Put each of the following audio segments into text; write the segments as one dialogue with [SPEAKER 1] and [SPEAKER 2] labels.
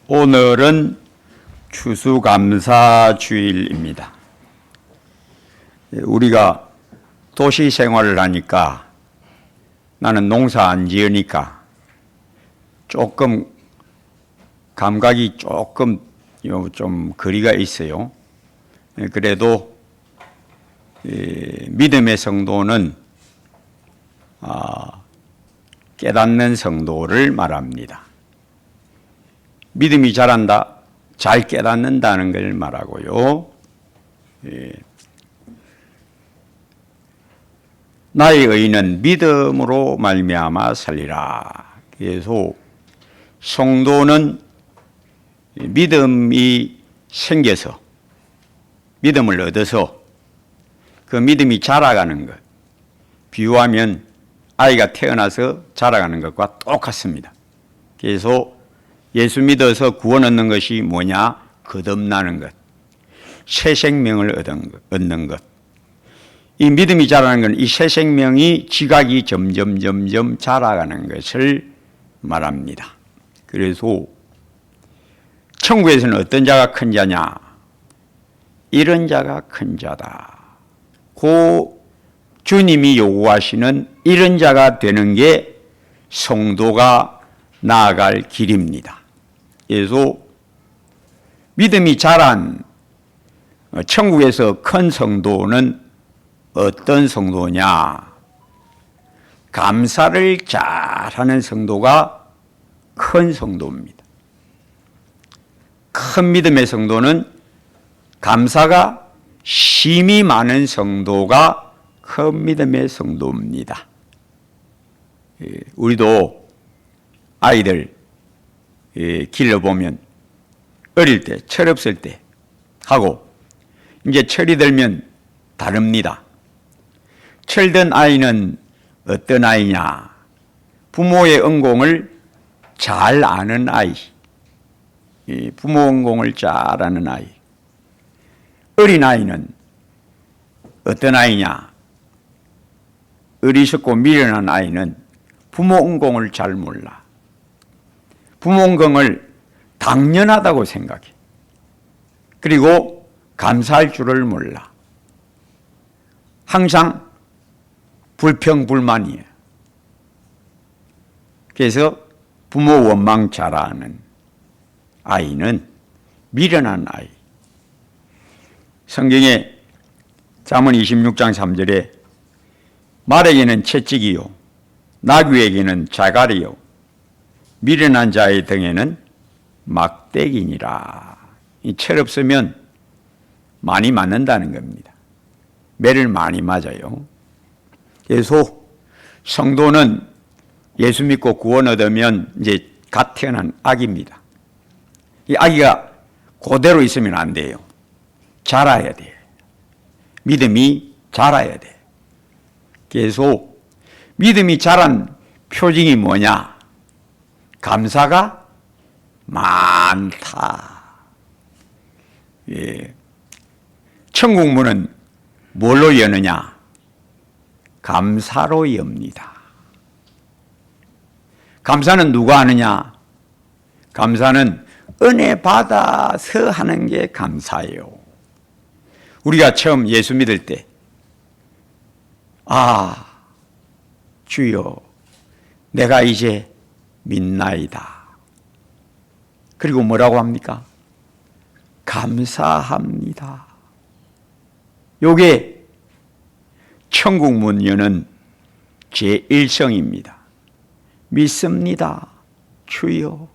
[SPEAKER 1] 오늘은 추수감사주일입니다. 우리가 도시 생활을 하니까 나는 농사 안 지으니까 조금 감각이 조금 좀 거리가 있어요. 그래도 믿음의 성도는 깨닫는 성도를 말합니다. 믿음이 자란다, 잘 깨닫는다는 걸 말하고요. 나의 의는 믿음으로 말미암아 살리라. 그래서 성도는 믿음이 생겨서, 믿음을 얻어서 그 믿음이 자라가는 것, 비유하면 아이가 태어나서 자라가는 것과 똑같습니다. 그래서 예수 믿어서 구원 얻는 것이 뭐냐? 거듭나는 것, 새 생명을 얻는 것. 이 믿음이 자라는 건 이 새 생명이 지각이 점점 자라가는 것을 말합니다. 그래서 천국에서는 어떤 자가 큰 자냐? 이런 자가 큰 자다. 그 주님이 요구하시는 이런 자가 되는 게 성도가 나아갈 길입니다. 그래서 믿음이 자란 천국에서 큰 성도는 어떤 성도냐? 감사를 잘하는 성도가 큰 성도입니다. 큰 믿음의 성도는 감사가 심이 많은 성도가 큰 믿음의 성도입니다. 우리도 아이들 길러보면 어릴 때, 철없을 때 하고 이제 철이 들면 다릅니다. 철든 아이는 어떤 아이냐? 부모의恩공을 잘 아는 아이, 부모恩공을 잘 아는 아이. 어린 아이는 어떤 아이냐? 어리석고 미련한 아이는 부모恩공을 잘 몰라. 부모恩공을 당연하다고 생각해. 그리고 감사할 줄을 몰라. 항상 불평불만이에요. 그래서 부모 원망 잘하는 아이는 미련한 아이. 성경에 잠언 26장 3절에 말에게는 채찍이요 나귀에게는 자갈이요 미련한 자의 등에는 막대기니라. 이 철 없으면 많이 맞는다는 겁니다. 매를 많이 맞아요. 그래서 성도는 예수 믿고 구원 얻으면 이제 갓 태어난 아기입니다. 이 아기가 그대로 있으면 안 돼요. 자라야 돼요. 믿음이 자라야 돼요. 그래서 믿음이 자란 표징이 뭐냐? 감사가 많다. 천국 문은 뭘로 여느냐? 감사로 엽니다. 감사는 누가 하느냐? 감사는 은혜 받아서 하는 게 감사예요. 우리가 처음 예수 믿을 때, 주여, 내가 이제 믿나이다. 그리고 뭐라고 합니까? 감사합니다. 요게 천국 문 여는 제1성입니다. 믿습니다. 주여,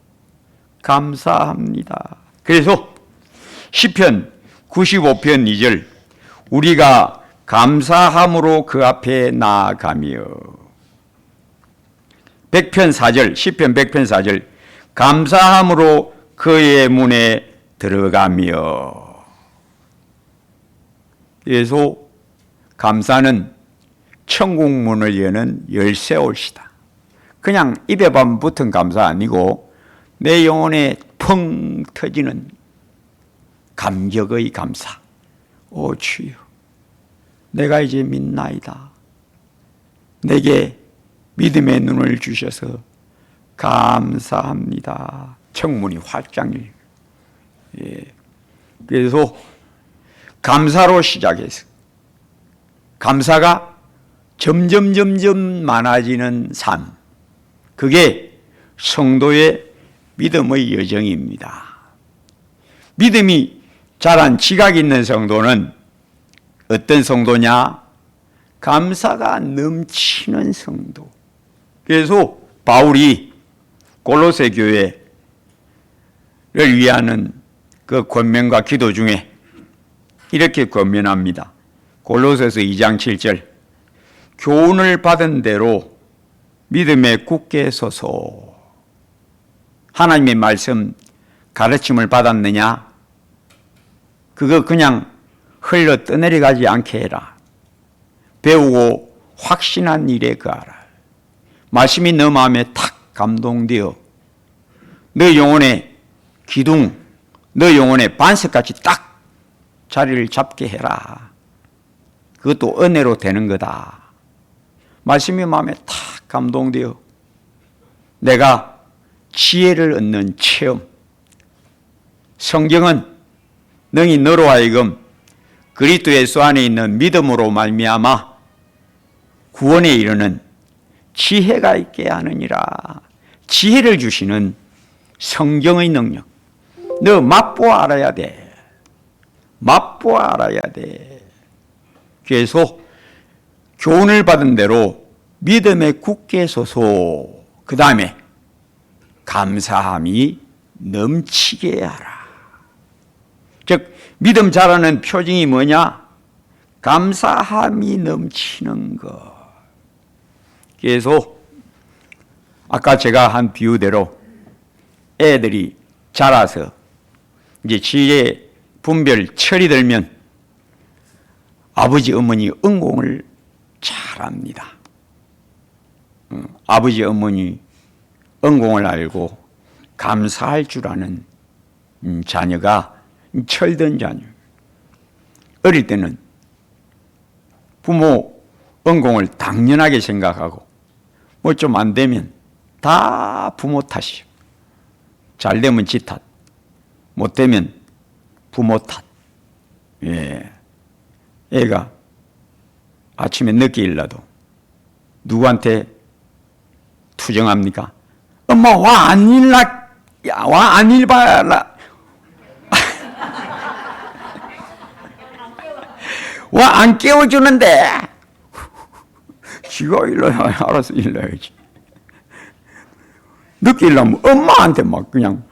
[SPEAKER 1] 감사합니다. 그래서 시편 95편 2절 우리가 감사함으로 그 앞에 나아가며 100편 4절 시편 100편 4절 감사함으로 그의 문에 들어가며. 그래서 감사는 천국 문을 여는 열쇠올시다. 그냥 입에만 붙은 감사 아니고 내 영혼에 펑 터지는 감격의 감사. 오 주여, 내가 이제 믿나이다. 내게 믿음의 눈을 주셔서 감사합니다. 청문이 활짝 열려. 예. 그래서 감사로 시작해서 감사가 점점 많아지는 삶, 그게 성도의 믿음의 여정입니다. 믿음이 자란 지각 있는 성도는 어떤 성도냐? 감사가 넘치는 성도. 그래서 바울이 골로새 교회를 위하는 그 권면과 기도 중에 이렇게 권면합니다. 골로새서 2장 7절, 교훈을 받은 대로 믿음에 굳게 서서. 하나님의 말씀 가르침을 받았느냐? 그거 그냥 흘러 떠내려가지 않게 해라. 배우고 확신한 일에 거하라. 말씀이 너 마음에 탁 감동되어 너 영혼의 기둥, 너 영혼의 반석같이 딱 자리를 잡게 해라. 그것도 은혜로 되는 거다. 말씀이 마음에 탁 감동되어 내가 지혜를 얻는 체험. 성경은 능히 너로 하여금 그리스도 예수 안에 있는 믿음으로 말미암아 구원에 이르는 지혜가 있게 하느니라. 지혜를 주시는 성경의 능력. 너 맛보아 알아야 돼. 맛보아 알아야 돼. 그래서 교훈을 받은 대로 믿음에 굳게 서서 그 다음에 감사함이 넘치게 하라. 즉 믿음 자라는 표징이 뭐냐? 감사함이 넘치는 것. 그래서 아까 제가 한 비유대로 애들이 자라서 이제 지혜 분별 철이 들면 아버지 어머니 응공을 잘합니다. 아버지 어머니 응공을 알고 감사할 줄 아는 자녀가 철든 자녀. 어릴 때는 부모 응공을 당연하게 생각하고 뭐 좀 안 되면 다 부모 탓이요. 잘 되면 지 탓, 못 되면 부모 탓. 예. 애가 아침에 늦게 일어나도 누구한테 투정합니까? 엄마 와 안 일나, 와 안 일봐라. 와 안 깨워주는데 지가 일러야 알아서 일러야지. 늦게 일어나면 엄마한테 막 그냥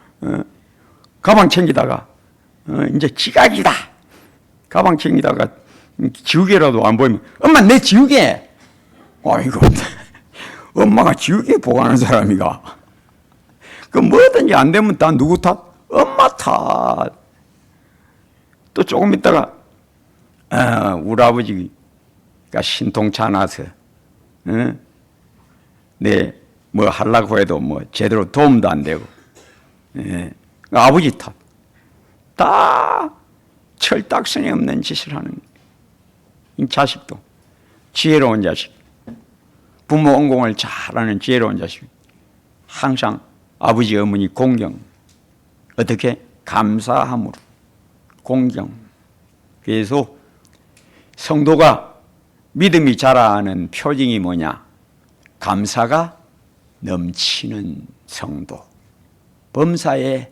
[SPEAKER 1] 가방 챙기다가 이제 지각이다. 가방 챙기다가 지우개라도 안 보이면 엄마 내 지우개. 아이고 엄마가 지우개 보관하는 사람이가. 그 뭐든지 안 되면 다 누구 탓? 엄마 탓. 또 조금 있다가 우리 아버지가 신통차 나서 내 뭐 하려고 해도 뭐 제대로 도움도 안 되고 아버지 탓. 다 철딱선이 없는 짓을 하는 이 자식도 지혜로운 자식, 부모恩공을 잘하는 지혜로운 자식, 항상 아버지 어머니 공경, 어떻게? 감사함으로 공경. 그래서 성도가 믿음이 자라는 표징이 뭐냐? 감사가 넘치는 성도. 범사에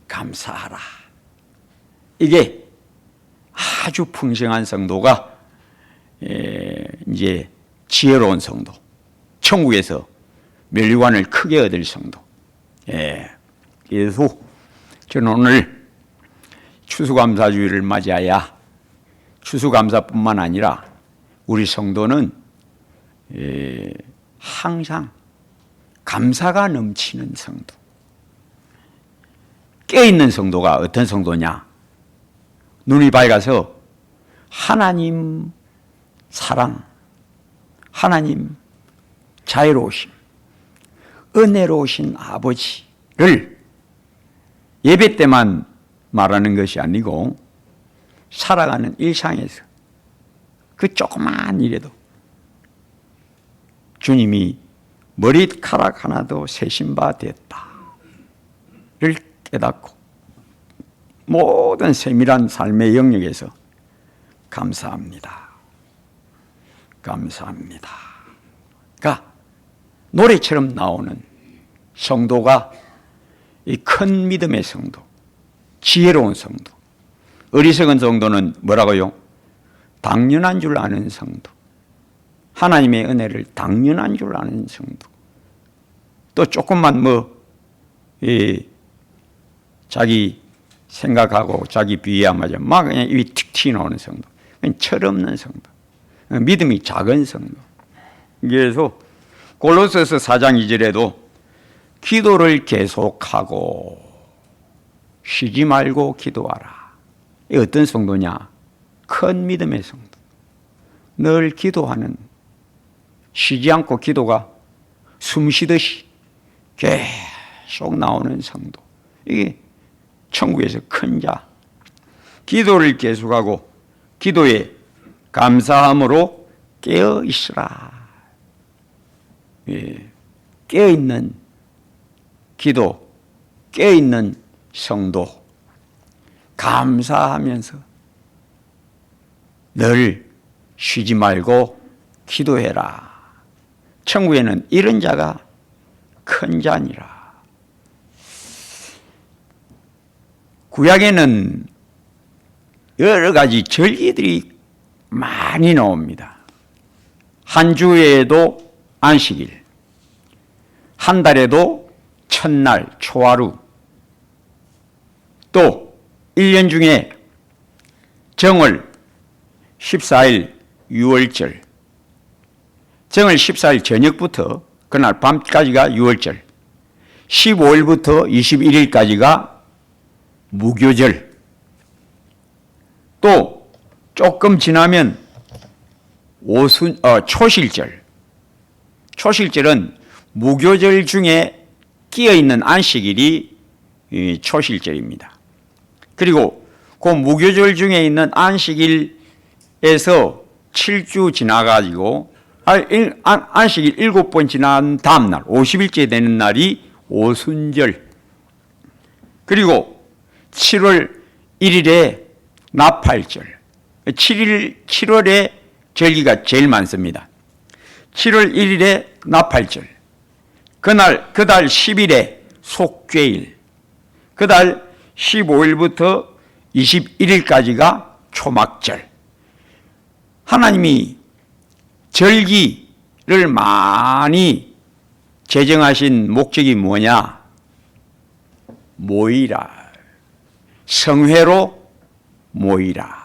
[SPEAKER 1] 감사하라. 이게 아주 풍성한 성도가 이제 지혜로운 성도. 천국에서 멸류관을 크게 얻을 성도. 그래서 저는 오늘 추수감사주의를 맞이하여 추수감사뿐만 아니라 우리 성도는 항상 감사가 넘치는 성도. 깨어있는 성도가 어떤 성도냐? 눈이 밝아서 하나님 사랑, 하나님 자애로우심, 은혜로우신 아버지를 예배 때만 말하는 것이 아니고 살아가는 일상에서 그 조그만 일에도 주님이 머리카락 하나도 세신 바 됐다. 깨닫고 모든 세밀한 삶의 영역에서 감사합니다. 감사합니다. 가 노래처럼 나오는 성도가 이 큰 믿음의 성도, 지혜로운 성도, 어리석은 성도는 뭐라고요? 당연한 줄 아는 성도, 하나님의 은혜를 당연한 줄 아는 성도, 또 조금만 자기 생각하고 자기 비하마자 막 그냥 입이 틱 튀어나오는 성도, 철없는 성도, 믿음이 작은 성도. 그래서 골로새서 4장 2절에도 기도를 계속하고 쉬지 말고 기도하라. 이 어떤 성도냐? 큰 믿음의 성도. 늘 기도하는, 쉬지 않고 기도가 숨 쉬듯이 계속 나오는 성도. 이게 천국에서 큰 자. 기도를 계속하고 기도에 감사함으로 깨어 있으라. 깨어 있는 기도, 깨어 있는 성도, 감사하면서 늘 쉬지 말고 기도해라. 천국에는 이런 자가 큰 자니라. 구약에는 여러 가지 절기들이 많이 나옵니다. 한 주에도 안식일, 한 달에도 첫날 초하루, 또 1년 중에 정월 14일 유월절, 정월 14일 저녁부터 그날 밤까지가 유월절, 15일부터 21일까지가 무교절, 또 조금 지나면 초실절. 초실절은 무교절 중에 끼어있는 안식일이 초실절입니다. 그리고 그 무교절 중에 있는 안식일에서 7주 지나가지고 안식일 7번 지난 다음날 50일째 되는 날이 오순절, 그리고 7월 1일에 나팔절. 7월에 절기가 제일 많습니다. 7월 1일에 나팔절, 그달 10일에 속죄일, 그달 15일부터 21일까지가 초막절. 하나님이 절기를 많이 제정하신 목적이 뭐냐? 모이라. 성회로 모이라.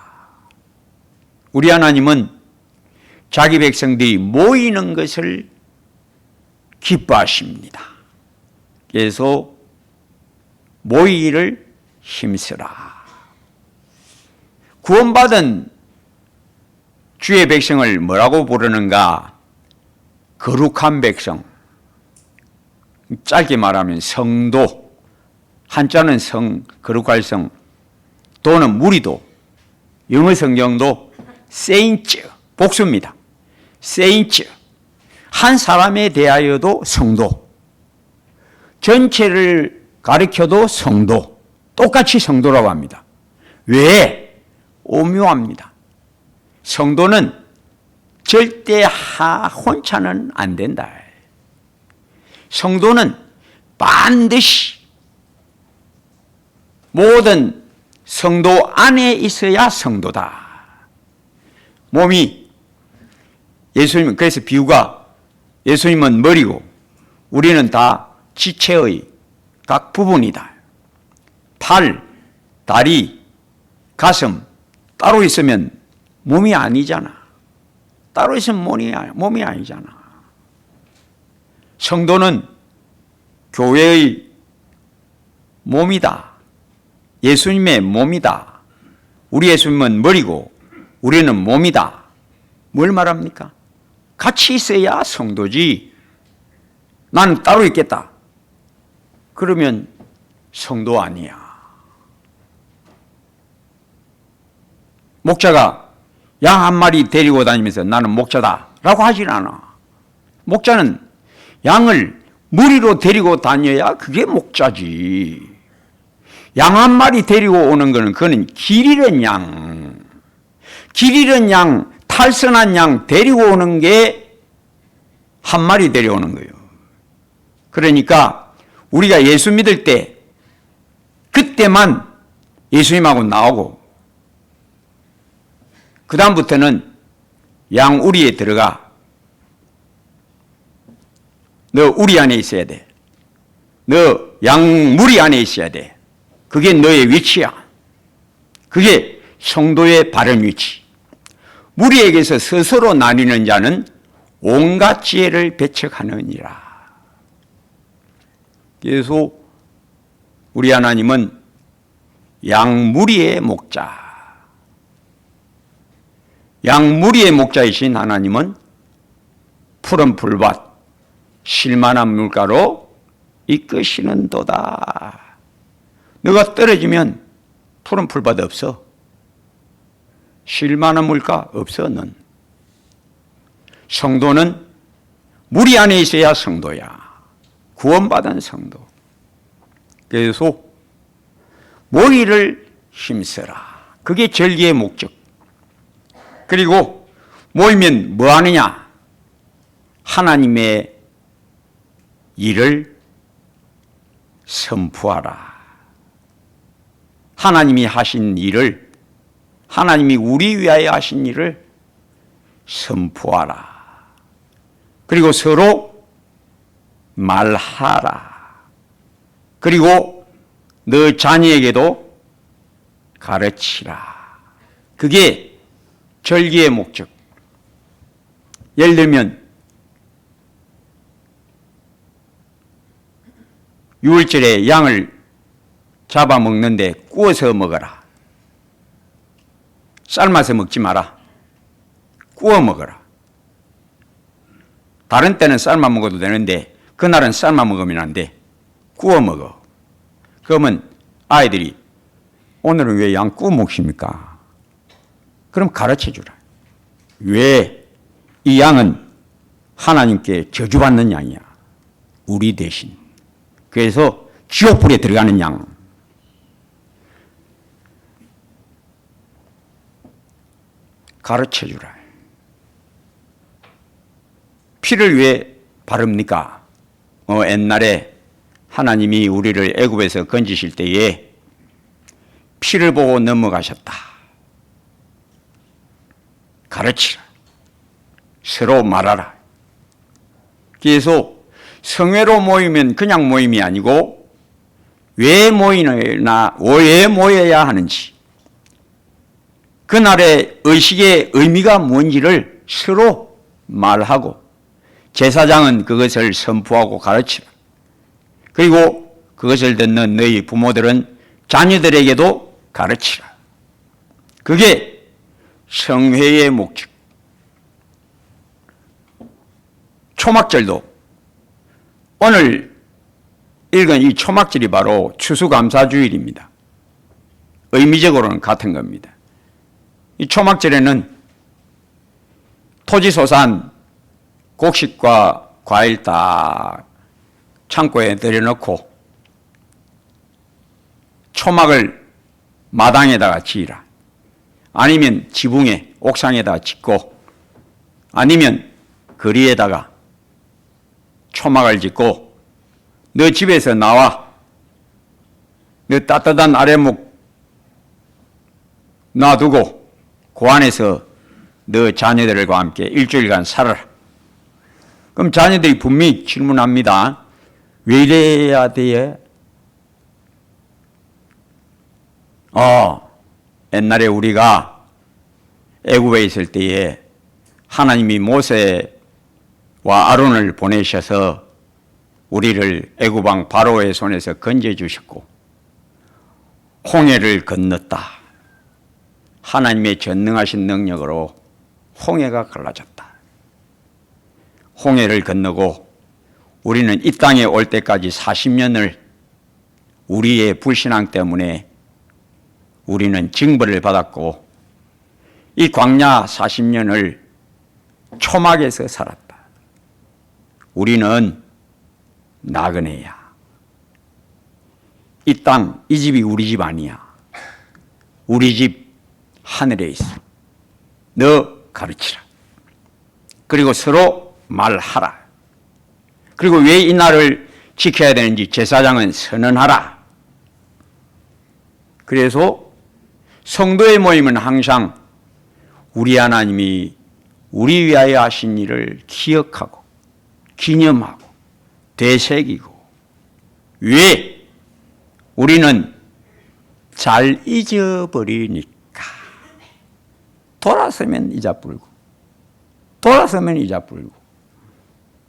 [SPEAKER 1] 우리 하나님은 자기 백성들이 모이는 것을 기뻐하십니다. 그래서 모이기를 힘쓰라. 구원받은 주의 백성을 뭐라고 부르는가? 거룩한 백성. 짧게 말하면 성도. 한자는 성, 거룩할 성, 도는 무리도, 영어 성경도 세인츠, 복수입니다. 세인츠, 한 사람에 대하여도 성도, 전체를 가리켜도 성도, 똑같이 성도라고 합니다. 왜? 오묘합니다. 성도는 절대 혼자는 안 된다. 성도는 반드시 모든 성도 안에 있어야 성도다. 몸이 예수님, 그래서 비유가 예수님은 머리고 우리는 다 지체의 각 부분이다. 팔, 다리, 가슴 따로 있으면 몸이 아니잖아. 따로 있으면 몸이 아니잖아. 성도는 교회의 몸이다. 예수님의 몸이다. 우리 예수님은 머리고 우리는 몸이다. 뭘 말합니까? 같이 있어야 성도지. 나는 따로 있겠다. 그러면 성도 아니야. 목자가 양 한 마리 데리고 다니면서 나는 목자다 라고 하질 않아. 목자는 양을 무리로 데리고 다녀야 그게 목자지. 양 한 마리 데리고 오는 거는 그거는 길 잃은 양, 길 잃은 양, 탈선한 양 데리고 오는 게 한 마리 데려오는 거예요. 그러니까 우리가 예수 믿을 때 그때만 예수님하고 나오고 그 다음부터는 양 우리에 들어가. 너 우리 안에 있어야 돼. 너 양 무리 안에 있어야 돼. 그게 너의 위치야. 그게 성도의 바른 위치. 무리에게서 스스로 나뉘는 자는 온갖 지혜를 배척하느니라. 그래서 우리 하나님은 양무리의 목자, 양무리의 목자이신 하나님은 푸른 풀밭, 실만한 물가로 이끄시는도다. 너가 떨어지면 푸른 풀밭 없어. 실만한 물가 없어. 넌 성도는 무리 안에 있어야 성도야. 구원받은 성도. 그래서 모이를 힘써라. 그게 절기의 목적. 그리고 모이면 뭐 하느냐? 하나님의 일을 선포하라. 하나님이 하신 일을, 하나님이 우리 위하여 하신 일을 선포하라. 그리고 서로 말하라. 그리고 너 자녀에게도 가르치라. 그게 절기의 목적. 예를 들면 6월절에 양을 잡아먹는데 구워서 먹어라. 삶아서 먹지 마라. 구워 먹어라. 다른 때는 삶아 먹어도 되는데 그날은 삶아 먹으면 안 돼. 구워 먹어. 그러면 아이들이 오늘은 왜 양 구워 먹습니까? 그럼 가르쳐 주라. 왜 이 양은 하나님께 저주받는 양이야. 우리 대신. 그래서 지옥불에 들어가는 양. 가르쳐 주라. 피를 왜 바릅니까? 옛날에 하나님이 우리를 애굽에서 건지실 때에 피를 보고 넘어가셨다. 가르치라. 서로 말하라. 그래서 성회로 모이면 그냥 모임이 아니고 왜 모이느냐, 왜 모여야 하는지, 그날의 의식의 의미가 뭔지를 서로 말하고 제사장은 그것을 선포하고 가르치라. 그리고 그것을 듣는 너희 부모들은 자녀들에게도 가르치라. 그게 성회의 목적. 초막절도 오늘 읽은 이 초막절이 바로 추수감사주일입니다. 의미적으로는 같은 겁니다. 이 초막절에는 토지소산 곡식과 과일 다 창고에 들여놓고 초막을 마당에다가 지으라. 아니면 지붕에 옥상에다가 짓고 아니면 거리에다가 초막을 짓고 너 집에서 나와. 너 따뜻한 아랫목 놔두고 그 안에서 너 자녀들과 함께 일주일간 살아라. 그럼 자녀들이 분명히 질문합니다. 왜 이래야 돼? 옛날에 우리가 애굽에 있을 때에 하나님이 모세와 아론을 보내셔서 우리를 애굽 왕 바로의 손에서 건져주셨고 홍해를 건넜다. 하나님의 전능하신 능력으로 홍해가 갈라졌다. 홍해를 건너고 우리는 이 땅에 올 때까지 40년을 우리의 불신앙 때문에 우리는 징벌을 받았고 이 광야 40년을 초막에서 살았다. 우리는 나그네야. 이 땅, 이 집이 우리 집 아니야. 우리 집 하늘에 있어. 너 가르치라. 그리고 서로 말하라. 그리고 왜 이 날을 지켜야 되는지 제사장은 선언하라. 그래서 성도의 모임은 항상 우리 하나님이 우리 위하여 하신 일을 기억하고 기념하고 되새기고, 왜? 우리는 잘 잊어버리니까. 돌아서면 이자불고, 돌아서면 이자불고,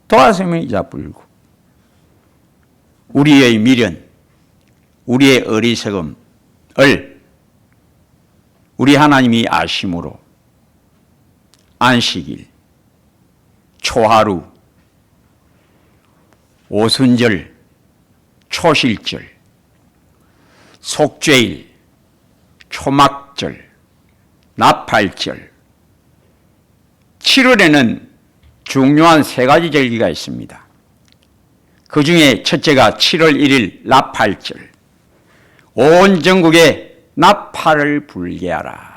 [SPEAKER 1] 돌아서면 이자불고. 우리의 미련, 우리의 어리석음을 우리 하나님이 아심으로 안식일, 초하루, 오순절, 초실절, 속죄일, 초막절, 나팔절, 7월에는 중요한 3가지 절기가 있습니다. 그 중에 첫째가 7월 1일 나팔절. 온 전국에 나팔을 불게 하라.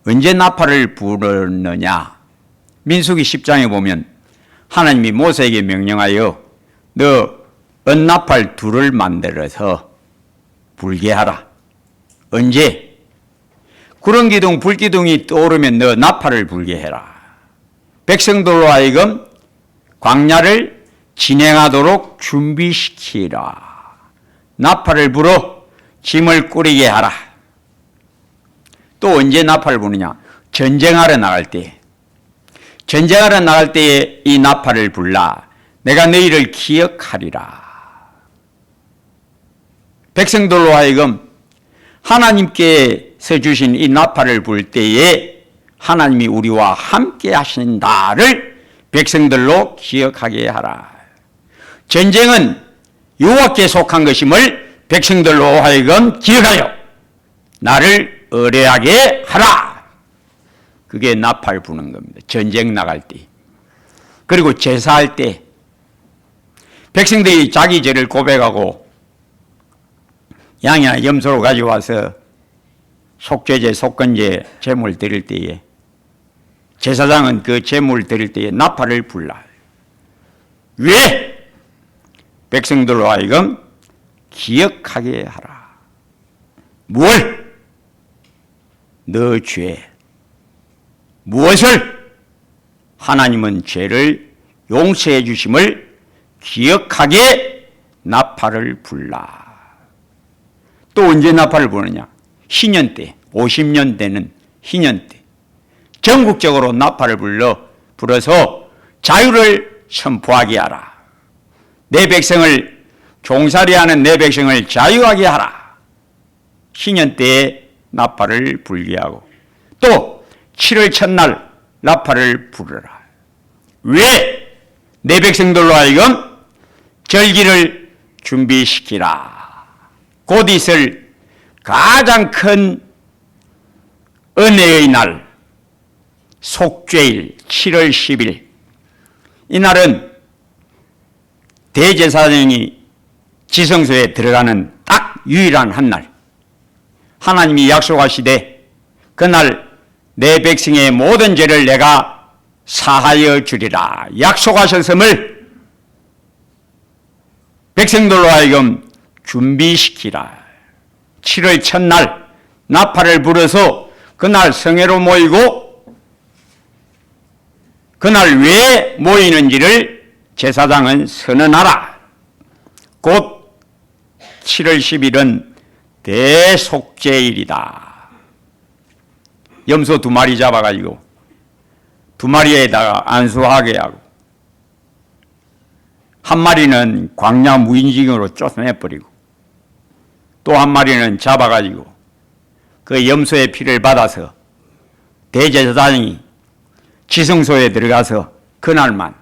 [SPEAKER 1] 언제 나팔을 불었느냐? 민수기 10장에 보면 하나님이 모세에게 명령하여 너 은나팔 2를 만들어서 불게 하라. 언제? 구름기둥, 불기둥이 떠오르면 너 나팔을 불게 해라. 백성들로 하여금 광야를 진행하도록 준비시키라. 나팔을 불어 짐을 꾸리게 하라. 또 언제 나팔을 부느냐? 전쟁하러 나갈 때. 전쟁하러 나갈 때에 이 나팔을 불라. 내가 너희를 기억하리라. 백성들로 하여금 하나님께서 주신 이 나팔을 불 때에 하나님이 우리와 함께 하신다를 백성들로 기억하게 하라. 전쟁은 여호와께 속한 것임을 백성들로 하여금 기억하여 나를 의뢰하게 하라. 그게 나팔 부는 겁니다. 전쟁 나갈 때. 그리고 제사할 때 백성들이 자기 죄를 고백하고 양이나 염소를 가져와서 속죄제, 속건제 제물 드릴 때에 제사장은 그 제물 드릴 때에 나팔을 불라. 왜? 백성들로 하여금 기억하게 하라. 뭘? 너 죄. 무엇을? 하나님은 죄를 용서해 주심을 기억하게 나팔을 불라. 또 언제 나팔을 부느냐? 희년 때, 50년 되는 희년 때 전국적으로 나팔을 불어서 자유를 선포하게 하라. 내 백성을, 종살이하는 내 백성을 자유하게 하라. 희년 때에 나팔을 불게 하고, 또 7월 첫날 나팔을 부르라. 왜? 내 백성들로 하여금 절기를 준비시키라. 곧 있을 가장 큰 은혜의 날, 속죄일 7월 10일. 이날은 대제사장이 지성소에 들어가는 딱 유일한 한 날. 하나님이 약속하시되 그날 내 백성의 모든 죄를 내가 사하여 주리라 약속하셨음을 백성들로 하여금 준비시키라. 7월 첫날 나팔을 불어서 그날 성회로 모이고, 그날 왜 모이는지를 제사장은 선언하라. 곧 7월 10일은 대속죄일이다. 염소 2마리 잡아가지고 2마리에다가 안수하게 하고, 한 마리는 광야 무인징으로 쫓아내버리고, 또 한 마리는 잡아가지고 그 염소의 피를 받아서 대제사장이 지성소에 들어가서 그날만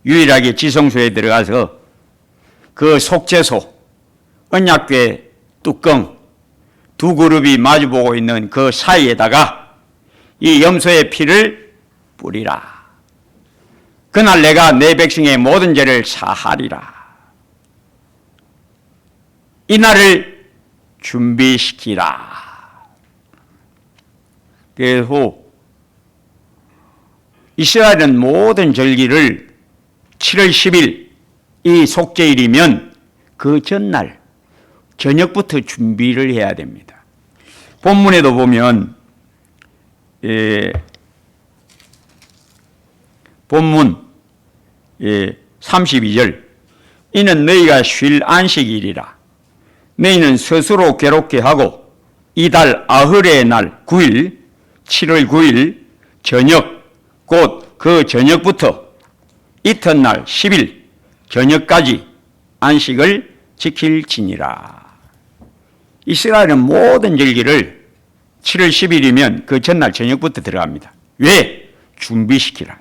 [SPEAKER 1] 유일하게 지성소에 들어가서 그 속죄소, 언약궤 뚜껑 2 그룹이 마주보고 있는 그 사이에다가 이 염소의 피를 뿌리라. 그날 내가 내 백성의 모든 죄를 사하리라. 이날을 준비시키라. 그래서 이스라엘은 모든 절기를 7월 10일 이 속죄일이면 그 전날 저녁부터 준비를 해야 됩니다. 본문에도 보면 본문 32절 이는 너희가 쉴 안식일이라. 너희는 스스로 괴롭게 하고 이달 아흐레의 날 9일 7월 9일 저녁 곧 그 저녁부터 이튿날 10일 저녁까지 안식을 지킬지니라. 이스라엘은 모든 절기를 7월 10일이면 그 전날 저녁부터 들어갑니다. 왜? 준비시키라.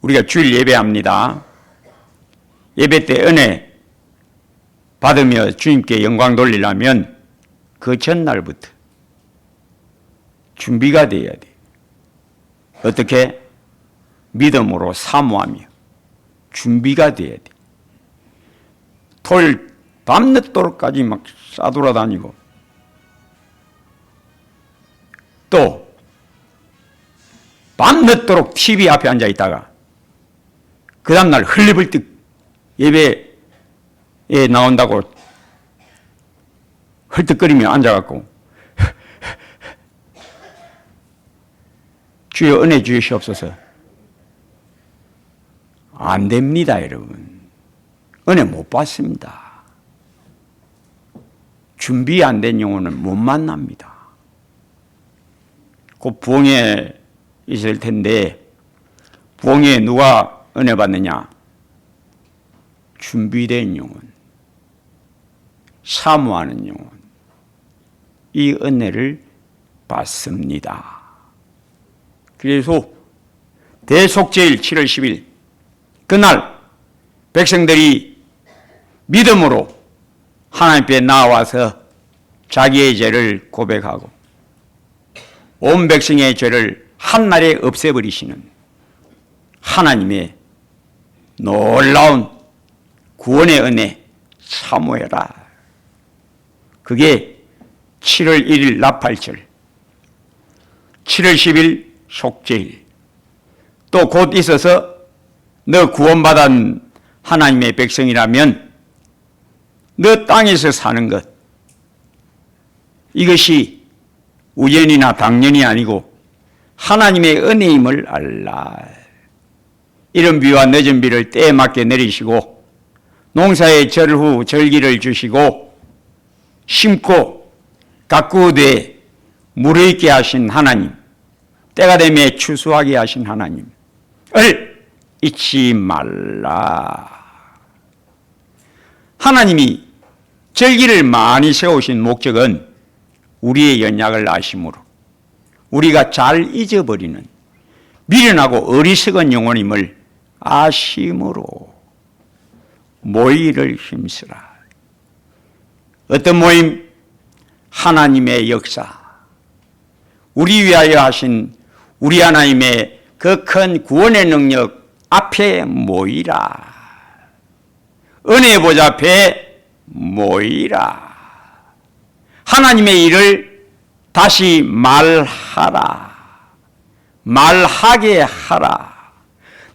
[SPEAKER 1] 우리가 주일 예배합니다. 예배 때 은혜 받으며 주님께 영광 돌리려면 그 전날부터 준비가 되어야 돼. 어떻게? 믿음으로 사모하며 준비가 되어야 돼. 토요일 밤늦도록까지 막 싸돌아다니고 또 밤늦도록 TV 앞에 앉아 있다가 그 다음날 흘리불뚝 예배에 나온다고 헐떡거리며 앉아갖고 주여 은혜 주시옵소서. 안 됩니다, 여러분. 은혜 못 받습니다. 준비 안 된 영혼은 못 만납니다. 곧 부흥회 있을 텐데 부흥회에 누가 은혜 받느냐? 준비된 영혼, 사모하는 영혼, 이 은혜를 받습니다. 그래서 대속죄일 7월 10일 그날 백성들이 믿음으로 하나님 앞에 나와서 자기의 죄를 고백하고 온 백성의 죄를 한날에 없애버리시는 하나님의 놀라운 구원의 은혜 사모해라. 그게 7월 1일 나팔절, 7월 10일 속죄일, 또 곧 있어서 너 구원받은 하나님의 백성이라면 너 땅에서 사는 것, 이것이 우연이나 당연이 아니고 하나님의 은혜임을 알라. 이른 비와 늦은 비를 때에 맞게 내리시고 농사의 절후 절기를 주시고 심고 가꾸되 물을 있게 하신 하나님, 때가 되매 추수하게 하신 하나님을 잊지 말라. 하나님이 절기를 많이 세우신 목적은 우리의 연약을 아심으로 우리가 잘 잊어버리는 미련하고 어리석은 영혼임을 아심으로 모이를 힘쓰라. 어떤 모임? 하나님의 역사, 우리 위하여 하신 우리 하나님의 그 큰 구원의 능력 앞에 모이라. 은혜의 보좌 앞에 모이라. 하나님의 일을 다시 말하라. 말하게 하라.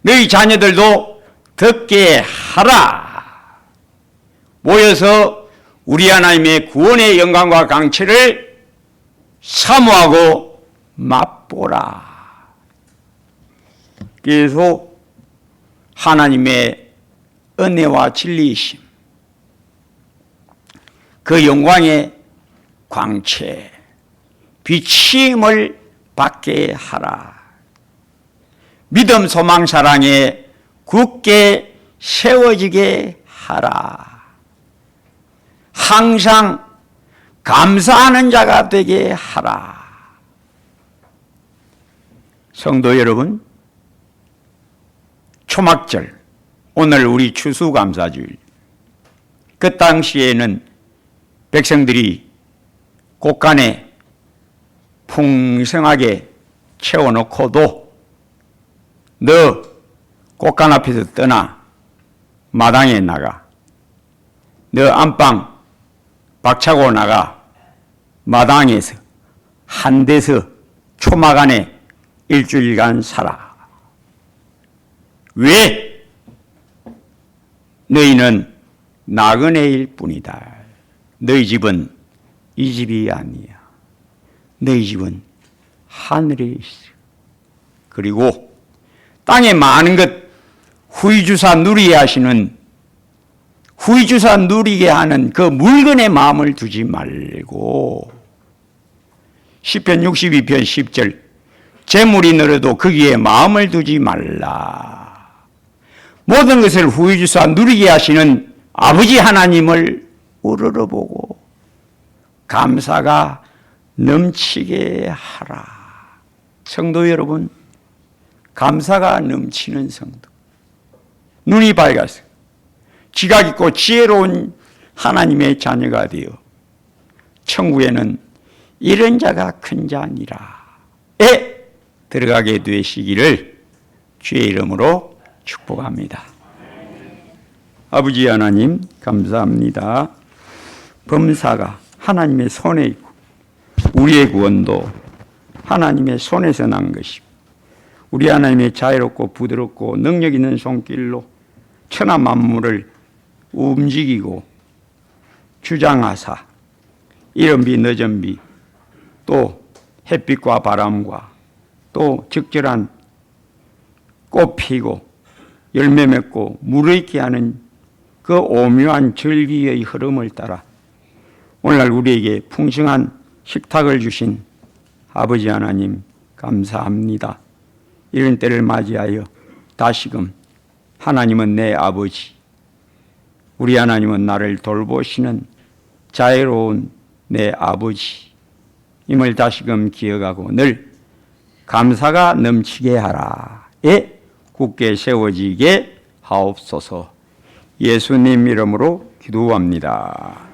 [SPEAKER 1] 너희 자녀들도 듣게 하라. 모여서 우리 하나님의 구원의 영광과 강체를 사모하고 맛보라. 그래서 하나님의 은혜와 진리이심, 그 영광의 광채, 비침을 받게 하라. 믿음, 소망, 사랑에 굳게 세워지게 하라. 항상 감사하는 자가 되게 하라. 성도 여러분, 초막절, 오늘 우리 추수감사주일, 그 당시에는 백성들이 곳간에 풍성하게 채워놓고도 너 곳간 앞에서 떠나 마당에 나가 너 안방 박차고 나가 마당에서 한 대서 초막 안에 일주일간 살아. 왜? 너희는 나그네일 뿐이다. 너희 집은 이 집이 아니야. 너희 집은 하늘에 있어. 그리고 땅에 많은 것 후이주사 누리게 하시는, 후이주사 누리게 하는 그 물건에 마음을 두지 말고, 시편 62편 10절, 재물이 늘어도 거기에 마음을 두지 말라. 모든 것을 후이주사 누리게 하시는 아버지 하나님을 우러러보고 감사가 넘치게 하라. 성도 여러분, 감사가 넘치는 성도, 눈이 밝아서 지각 있고 지혜로운 하나님의 자녀가 되어 천국에는 이런 자가 큰 자니라에 들어가게 되시기를 주의 이름으로 축복합니다. 아버지 하나님 감사합니다. 범사가 하나님의 손에 있고 우리의 구원도 하나님의 손에서 난 것이고 우리 하나님의 자유롭고 부드럽고 능력 있는 손길로 천하 만물을 움직이고 주장하사 이른 비 늦은 비 또 햇빛과 바람과 또 적절한 꽃 피고 열매 맺고 무르익게 하는 그 오묘한 절기의 흐름을 따라 오늘날 우리에게 풍성한 식탁을 주신 아버지 하나님 감사합니다. 이런 때를 맞이하여 다시금 하나님은 내 아버지, 우리 하나님은 나를 돌보시는 자애로운 내 아버지 임을 다시금 기억하고 늘 감사가 넘치게 하라에 굳게 세워지게 하옵소서. 예수님 이름으로 기도합니다.